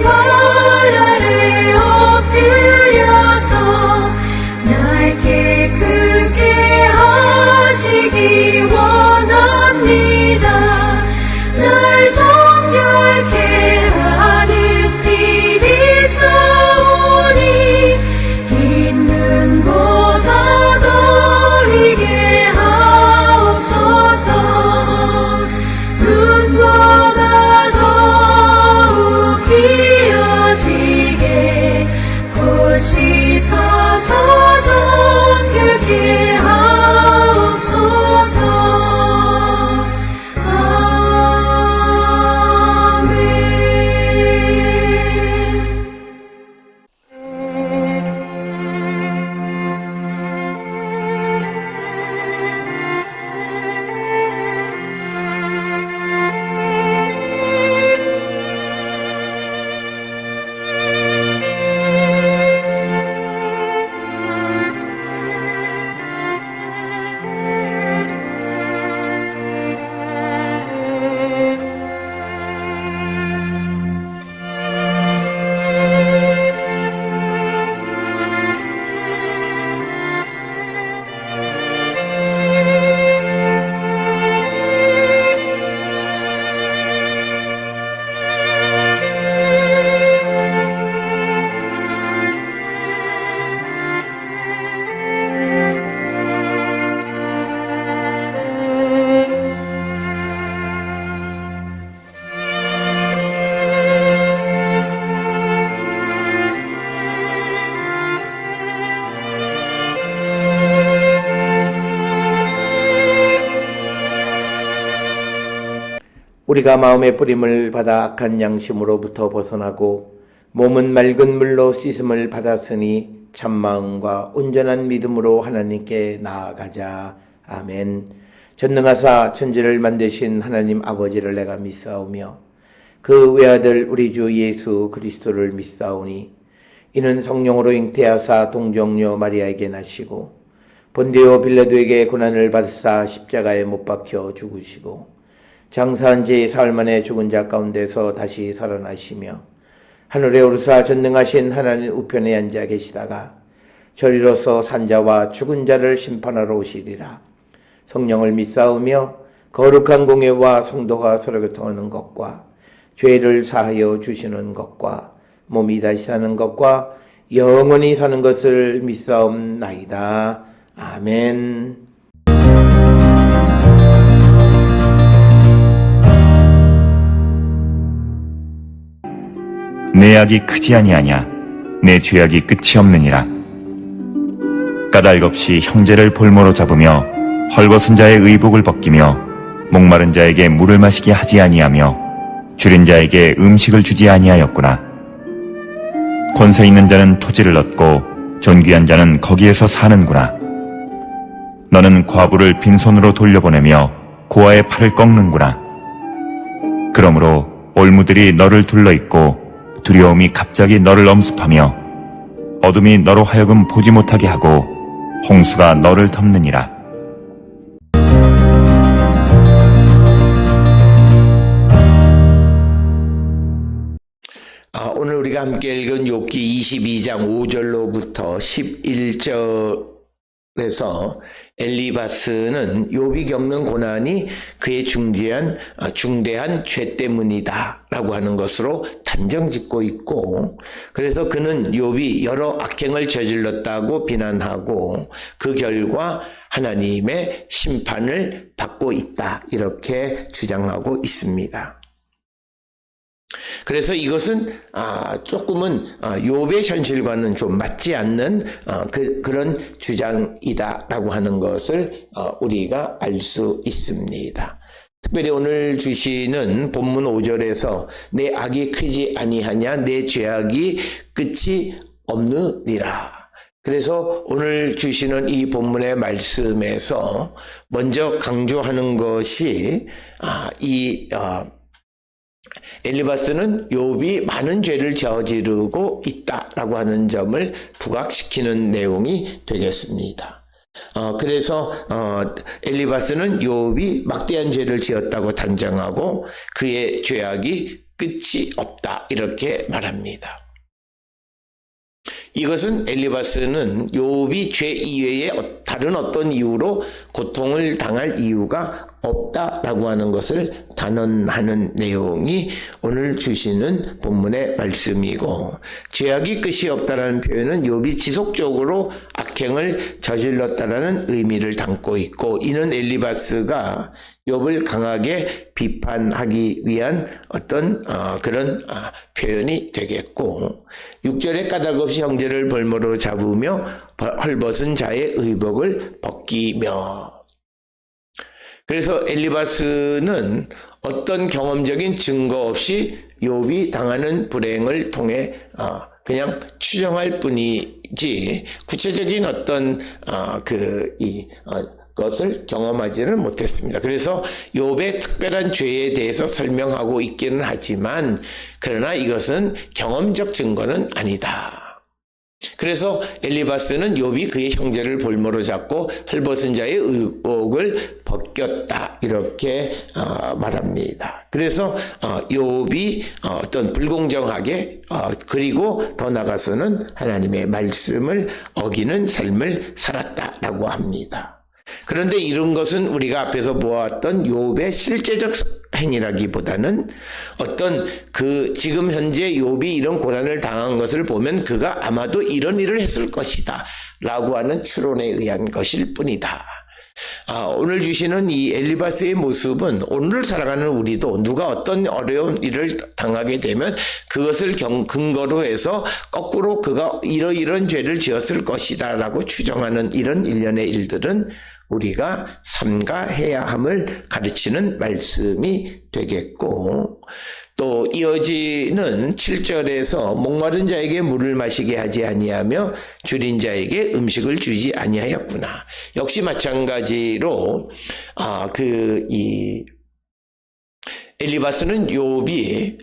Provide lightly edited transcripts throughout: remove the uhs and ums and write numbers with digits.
발 아래 엎드려서 날 깨끗게 하시기 원합니다. 날 정결케 하는 길이 있사오니 있는 곳 얻어이게 하옵소서. 눈보다 더욱 기어지게 고시서서 정결케 하옵소서. 우리가 마음의 뿌림을 받아 악한 양심으로부터 벗어나고 몸은 맑은 물로 씻음을 받았으니 참마음과 온전한 믿음으로 하나님께 나아가자. 아멘. 전능하사 천지를 만드신 하나님 아버지를 내가 믿사오며 그 외아들 우리 주 예수 그리스도를 믿사오니 이는 성령으로 잉태하사 동정녀 마리아에게 나시고 본디오 빌라도에게 고난을 받으사 십자가에 못 박혀 죽으시고 장사한 지 사흘 만에 죽은 자 가운데서 다시 살아나시며 하늘에 오르사 전능하신 하나님 우편에 앉아 계시다가 저리로서 산자와 죽은 자를 심판하러 오시리라. 성령을 믿사오며 거룩한 공예와 성도가 서로 교통하는 것과 죄를 사하여 주시는 것과 몸이 다시 사는 것과 영원히 사는 것을 믿사옵나이다. 아멘. 내 악이 크지 아니하냐 내 죄악이 끝이 없느니라. 까닭없이 형제를 볼모로 잡으며 헐벗은 자의 의복을 벗기며 목마른 자에게 물을 마시게 하지 아니하며 줄인 자에게 음식을 주지 아니하였구나. 권세 있는 자는 토지를 얻고 존귀한 자는 거기에서 사는구나. 너는 과부를 빈손으로 돌려보내며 고아의 팔을 꺾는구나. 그러므로 올무들이 너를 둘러있고 두려움이 갑자기 너를 엄습하며 어둠이 너로 하여금 보지 못하게 하고 홍수가 너를 덮느니라. 오늘 우리가 함께 읽은 욥기 22장 5절로부터 11절에서 엘리바스는 욥이 겪는 고난이 그의 중대한 죄 때문이다 라고 하는 것으로 단정짓고 있고, 그래서 그는 욥이 여러 악행을 저질렀다고 비난하고 그 결과 하나님의 심판을 받고 있다 이렇게 주장하고 있습니다. 그래서 이것은 조금은 욥의 현실과는 좀 맞지 않는 그런 주장이다라고 하는 것을 우리가 알 수 있습니다. 특별히 오늘 주시는 본문 5절에서 내 악이 크지 아니하냐 내 죄악이 끝이 없느니라. 그래서 오늘 주시는 이 본문의 말씀에서 먼저 강조하는 것이 엘리바스는 욥이 많은 죄를 저지르고 있다라고 하는 점을 부각시키는 내용이 되겠습니다. 그래서 엘리바스는 욥이 막대한 죄를 지었다고 단정하고 그의 죄악이 끝이 없다 이렇게 말합니다. 이것은 엘리바스는 욥이 죄 이외에 다른 어떤 이유로 고통을 당할 이유가 없다라고 하는 것을 단언하는 내용이 오늘 주시는 본문의 말씀이고, 죄악이 끝이 없다라는 표현은 욥이 지속적으로 악행을 저질렀다라는 의미를 담고 있고, 이는 엘리바스가 욥을 강하게 비판하기 위한 어떤 그런 표현이 되겠고, 6절에 까닭없이 형제를 볼모로 잡으며 헐벗은 자의 의복을 벗기며. 그래서 엘리바스는 어떤 경험적인 증거 없이 욥이 당하는 불행을 통해 그냥 추정할 뿐이지 구체적인 어떤 것을 경험하지는 못했습니다. 그래서 욥의 특별한 죄에 대해서 설명하고 있기는 하지만, 그러나 이것은 경험적 증거는 아니다. 그래서 엘리바스는 욥이 그의 형제를 볼모로 잡고 헐벗은 자의 의복을 벗겼다 이렇게 말합니다. 그래서 욥이 어떤 불공정하게 그리고 더 나아가서는 하나님의 말씀을 어기는 삶을 살았다라고 합니다. 그런데 이런 것은 우리가 앞에서 보았던 욥의 실제적 행위라기보다는 어떤 지금 현재 욥이 이런 고난을 당한 것을 보면 그가 아마도 이런 일을 했을 것이다 라고 하는 추론에 의한 것일 뿐이다. 오늘 주시는 이 엘리바스의 모습은 오늘을 살아가는 우리도 누가 어떤 어려운 일을 당하게 되면 그것을 근거로 해서 거꾸로 그가 이러이런 죄를 지었을 것이다 라고 추정하는 이런 일련의 일들은 우리가 삼가해야 함을 가르치는 말씀이 되겠고, 또 이어지는 7절에서 목마른 자에게 물을 마시게 하지 아니하며 줄인 자에게 음식을 주지 아니하였구나. 역시 마찬가지로 엘리바스는 욥이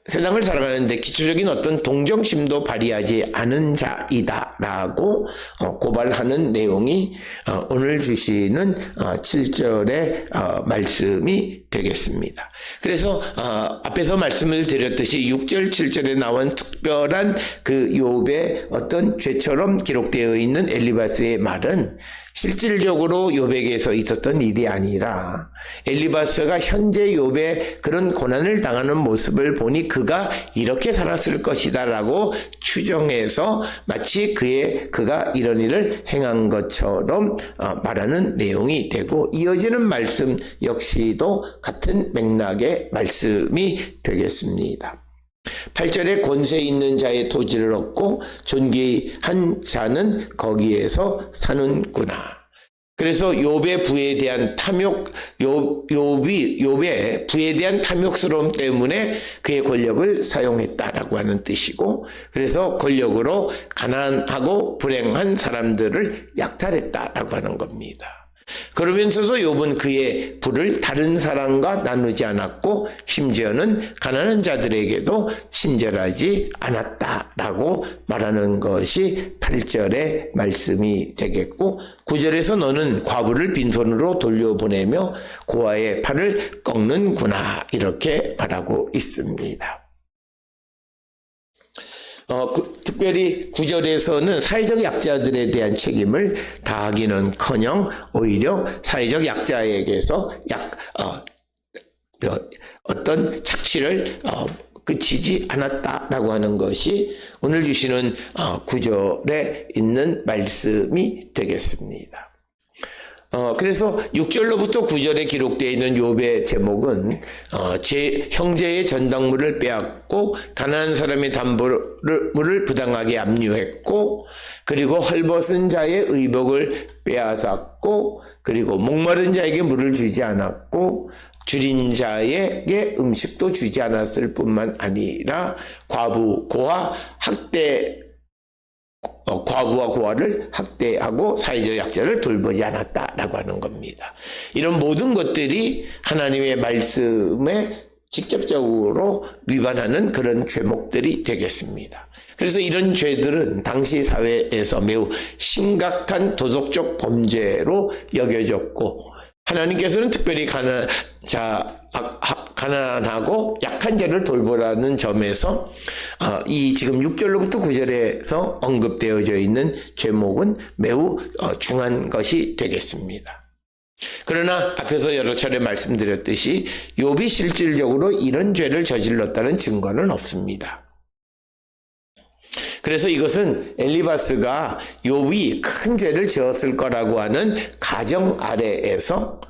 세상을 살아가는데 기초적인 어떤 동정심도 발휘하지 않은 자이다라고 고발하는 내용이 오늘 주시는 7절의 말씀이 되겠습니다. 그래서 앞에서 말씀을 드렸듯이 6절, 7절에 나온 특별한 그 욥의 어떤 죄처럼 기록되어 있는 엘리바스의 말은 실질적으로 욥에게서 있었던 일이 아니라 엘리바스가 현재 욥의 그런 고난을 당하는 모습을 보니 그가 이렇게 살았을 것이다 라고 추정해서 마치 그가 이런 일을 행한 것처럼 말하는 내용이 되고, 이어지는 말씀 역시도 같은 맥락의 말씀이 되겠습니다. 8절에 권세 있는 자의 토지를 얻고 존귀한 자는 거기에서 사는구나. 그래서 욥의 부에 대한 욥의 부에 대한 탐욕스러움 때문에 그의 권력을 사용했다라고 하는 뜻이고, 그래서 권력으로 가난하고 불행한 사람들을 약탈했다라고 하는 겁니다. 그러면서도 욥은 그의 부를 다른 사람과 나누지 않았고 심지어는 가난한 자들에게도 친절하지 않았다라고 말하는 것이 8절의 말씀이 되겠고, 9절에서 너는 과부를 빈손으로 돌려보내며 고아의 팔을 꺾는구나 이렇게 말하고 있습니다. 특별히 9절에서는 사회적 약자들에 대한 책임을 다하기는커녕 오히려 사회적 약자에게서 어떤 착취를 그치지 않았다라고 하는 것이 오늘 주시는 9절에 있는 말씀이 되겠습니다. 그래서 6절로부터 9절에 기록되어 있는 욥의 제목은 제 형제의 전당물을 빼앗고 가난한 사람의 담보물을 부당하게 압류했고, 그리고 헐벗은 자의 의복을 빼앗았고, 그리고 목마른 자에게 물을 주지 않았고, 줄인 자에게 음식도 주지 않았을 뿐만 아니라 과부와 고아를 학대하고 사회적 약자를 돌보지 않았다라고 하는 겁니다. 이런 모든 것들이 하나님의 말씀에 직접적으로 위반하는 그런 죄목들이 되겠습니다. 그래서 이런 죄들은 당시 사회에서 매우 심각한 도덕적 범죄로 여겨졌고, 하나님께서는 특별히 가난하고 약한 자를 돌보라는 점에서 이 지금 6절로부터 9절에서 언급되어져 있는 제목은 매우 중요한 것이 되겠습니다. 그러나 앞에서 여러 차례 말씀드렸듯이 욥이 실질적으로 이런 죄를 저질렀다는 증거는 없습니다. 그래서 이것은 엘리바스가 욥이 큰 죄를 지었을 거라고 하는 가정 아래에서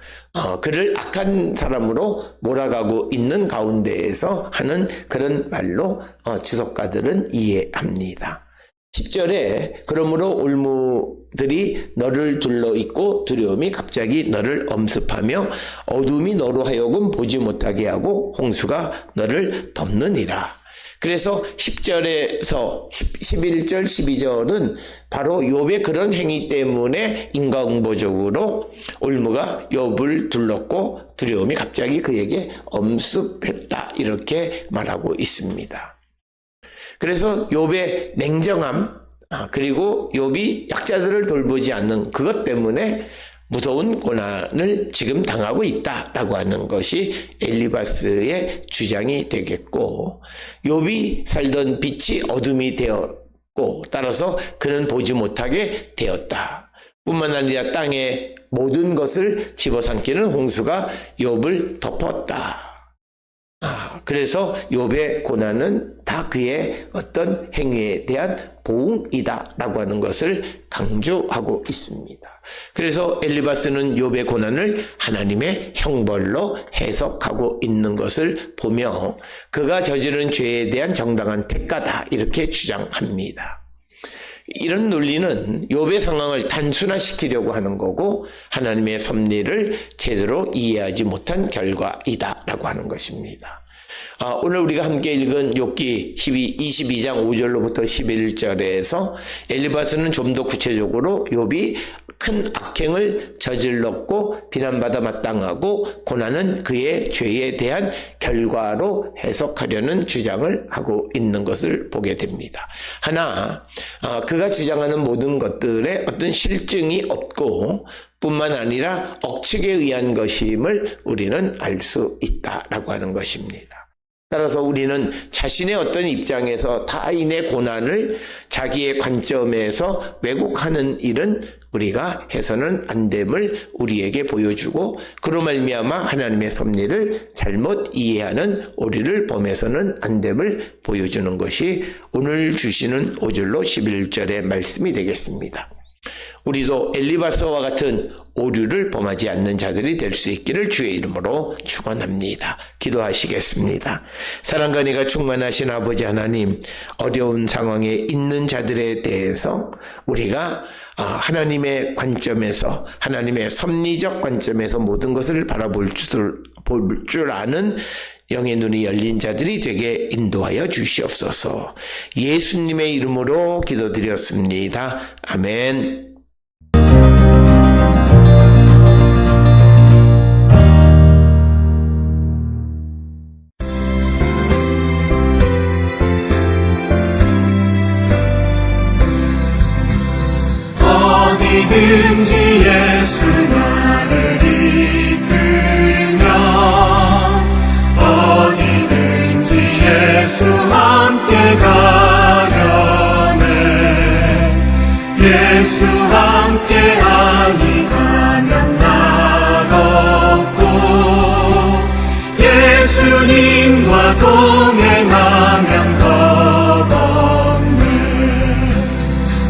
그를 악한 사람으로 몰아가고 있는 가운데에서 하는 그런 말로 주석가들은 이해합니다. 10절에 그러므로 올무들이 너를 둘러있고 두려움이 갑자기 너를 엄습하며 어둠이 너로 하여금 보지 못하게 하고 홍수가 너를 덮느니라. 그래서 10절에서 11절, 12절은 바로 욥의 그런 행위 때문에 인과응보적으로 올무가 욥을 둘렀고 두려움이 갑자기 그에게 엄습했다 이렇게 말하고 있습니다. 그래서 욥의 냉정함 그리고 욥이 약자들을 돌보지 않는 그것 때문에 무서운 고난을 지금 당하고 있다라고 하는 것이 엘리바스의 주장이 되겠고 욥이 살던 빛이 어둠이 되었고 따라서 그는 보지 못하게 되었다. 뿐만 아니라 땅의 모든 것을 집어삼키는 홍수가 욥을 덮었다. 그래서 욥의 고난은 다 그의 어떤 행위에 대한 보응이다라고 하는 것을 강조하고 있습니다. 그래서 엘리바스는 욥의 고난을 하나님의 형벌로 해석하고 있는 것을 보며 그가 저지른 죄에 대한 정당한 대가다 이렇게 주장합니다. 이런 논리는 욥의 상황을 단순화시키려고 하는 거고 하나님의 섭리를 제대로 이해하지 못한 결과이다라고 하는 것입니다. 오늘 우리가 함께 읽은 욥기 22장 5절로부터 11절에서 엘리바스는 좀 더 구체적으로 욥이 큰 악행을 저질렀고 비난받아 마땅하고 고난은 그의 죄에 대한 결과로 해석하려는 주장을 하고 있는 것을 보게 됩니다. 하나, 그가 주장하는 모든 것들에 어떤 실증이 없고 뿐만 아니라 억측에 의한 것임을 우리는 알 수 있다라고 하는 것입니다. 따라서 우리는 자신의 어떤 입장에서 타인의 고난을 자기의 관점에서 왜곡하는 일은 우리가 해서는 안 됨을 우리에게 보여주고 그로 말미암아 하나님의 섭리를 잘못 이해하는 오류를 범해서는 안 됨을 보여주는 것이 오늘 주시는 5절로 11절의 말씀이 되겠습니다. 우리도 엘리바스와 같은 오류를 범하지 않는 자들이 될 수 있기를 주의 이름으로 축원합니다. 기도하시겠습니다. 사랑과 은혜가 충만하신 아버지 하나님, 어려운 상황에 있는 자들에 대해서 우리가 하나님의 관점에서 하나님의 섭리적 관점에서 모든 것을 바라볼 줄 아는 영의 눈이 열린 자들이 되게 인도하여 주시옵소서. 예수님의 이름으로 기도드렸습니다. 아멘. 어디든지 예수 나를 이끌면 어디든지 예수 함께 가려네 예수 함께 하니 가면 나없고 예수님과 동행하면 겁없네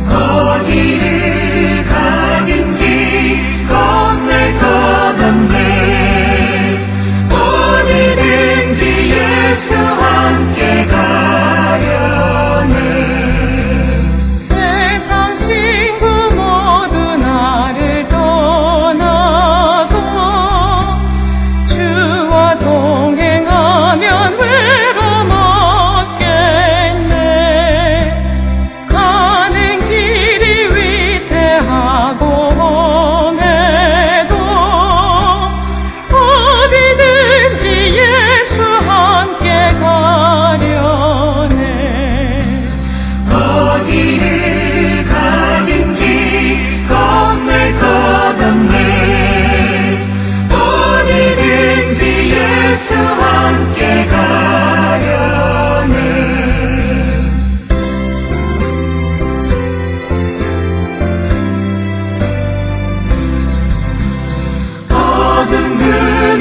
어디를 가든지 겁낼 것 없네 어디든지 예수 함께 가려네 세상 친구 모두 나를 떠나고 주와 동행하면 외로움 없겠네 가는 길이 위태하고 험해도 어디든지 예수 함께 가려네 어디를 가든지 겁낼 것 없네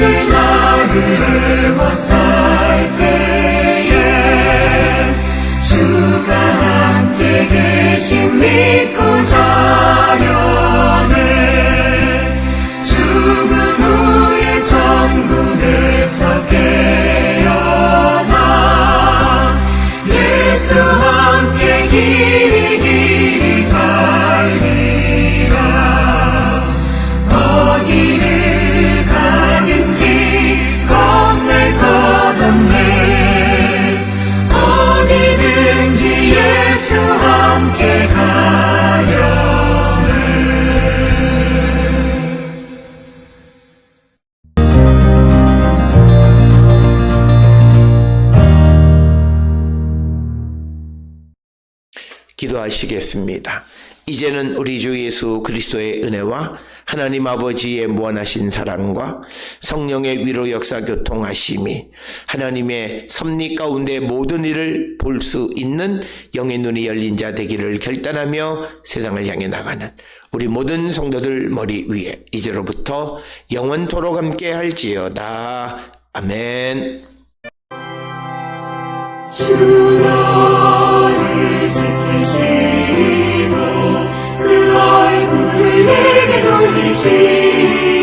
오늘 나를 애워살 때에 주가 함께 계신 믿고 자려네. 죽은 후에 천국에서 깨어나 예수 함께 길이 길이 살리라. 어디를 가든지 겁낼 것 없네. 어디든지 예수 함께 가려네. 기도하시겠습니다. 이제는 우리 주 예수 그리스도의 은혜와 하나님 아버지의 무한하신 사랑과 성령의 위로 역사 교통하심이 하나님의 섭리 가운데 모든 일을 볼 수 있는 영의 눈이 열린 자 되기를 결단하며 세상을 향해 나가는 우리 모든 성도들 머리 위에 이제로부터 영원토록 함께 할지어다. 아멘. 주 너를 지키시고 그 얼굴을 내게 돌리시고